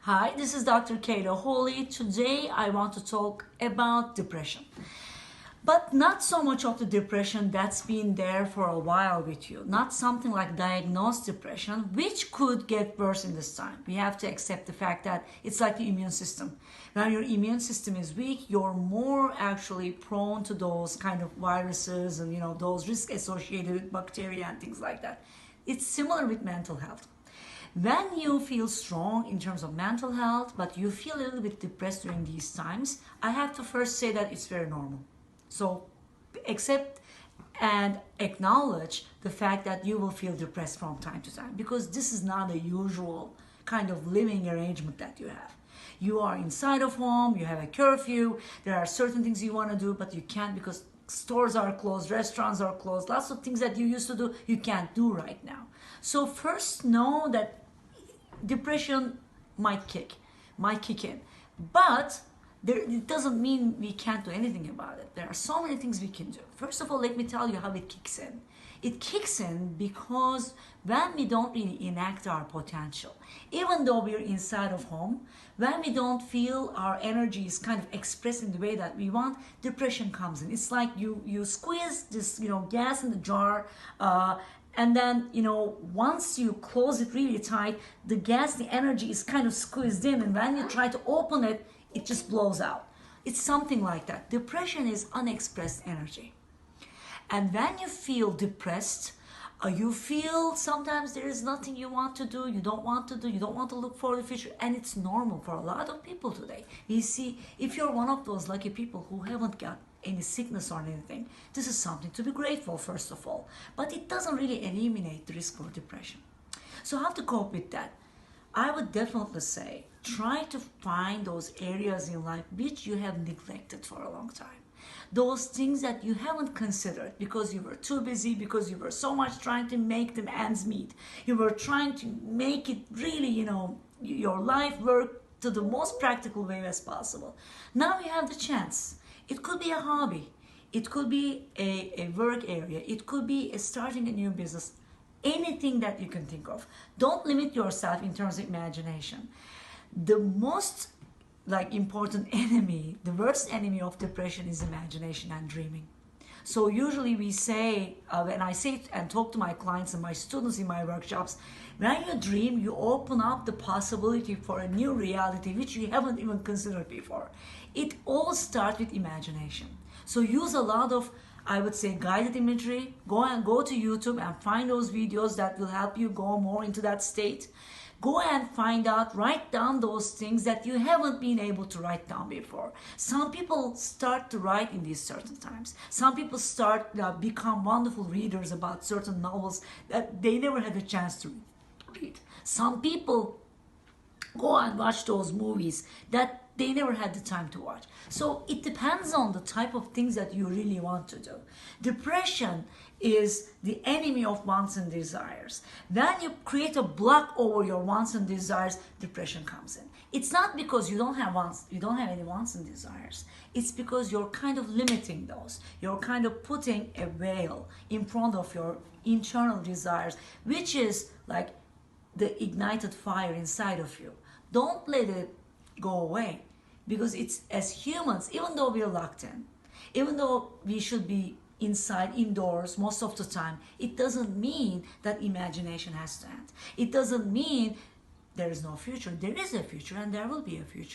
Hi, this is Dr. Kayla Wholey. Today I want to talk about depression. But not so much of the depression that's been there for a while with you. Not something like diagnosed depression, which could get worse in this time. We have to accept the fact that it's like the immune system. When your immune system is weak, you're more actually prone to those kind of viruses and those risks associated with bacteria and things like that. It's similar with mental health. When you feel strong in terms of mental health, but you feel a little bit depressed during these times, I have to first say that it's very normal. So accept and acknowledge the fact that you will feel depressed from time to time, because this is not a usual kind of living arrangement that you have. You are inside of home, you have a curfew, there are certain things you want to do, but you can't because stores are closed, restaurants are closed, lots of things that you used to do, you can't do right now. So first know that depression might kick in, but it doesn't mean we can't do anything about it. There are so many things we can do. First of all, let me tell you how it kicks in. It kicks in because when we don't really enact our potential, even though we're inside of home, when we don't feel our energy is kind of expressed in the way that we want, depression comes in. It's like you squeeze this gas in the jar, and then once you close it really tight, the gas, the energy is kind of squeezed in, and when you try to open it, it just blows out. It's something like that. Depression is unexpressed energy. And when you feel depressed, you feel sometimes there is nothing you want to do, you don't want to look for the future, and it's normal for a lot of people today. You see, if you're one of those lucky people who haven't got any sickness or anything, this is something to be grateful, first of all. But it doesn't really eliminate the risk for depression. So how to cope with that? I would definitely say, try to find those areas in life which you have neglected for a long time. Those things that you haven't considered because you were too busy, because you were so much trying to make them ends meet. You were trying to make it really, your life work to the most practical way as possible. Now you have the chance. It could be a hobby. It could be a work area. It could be starting a new business. Anything that you can think of. Don't limit yourself in terms of imagination. The most important enemy, the worst enemy of depression is imagination and dreaming. So usually we say, when I say and talk to my clients and my students in my workshops, when you dream, you open up the possibility for a new reality which you haven't even considered before. It all starts with imagination. So use a lot of, I would say, guided imagery. Go to YouTube and find those videos that will help you go more into that state. Go and find out, write down those things that you haven't been able to write down before. Some people start to write in these certain times. Some people become wonderful readers about certain novels that they never had a chance to read. Some people go and watch those movies that they never had the time to watch. So it depends on the type of things that you really want to do. Depression is the enemy of wants and desires. When you create a block over your wants and desires, depression comes in. It's not because you don't have wants, you don't have any wants and desires. It's because you're kind of limiting those. You're kind of putting a veil in front of your internal desires, which is like the ignited fire inside of you. Don't let it go away, because it's, as humans, even though we're locked in, even though we should be indoors most of the time, it doesn't mean that imagination has to end. It doesn't mean there is no future. There is a future, and there will be a future.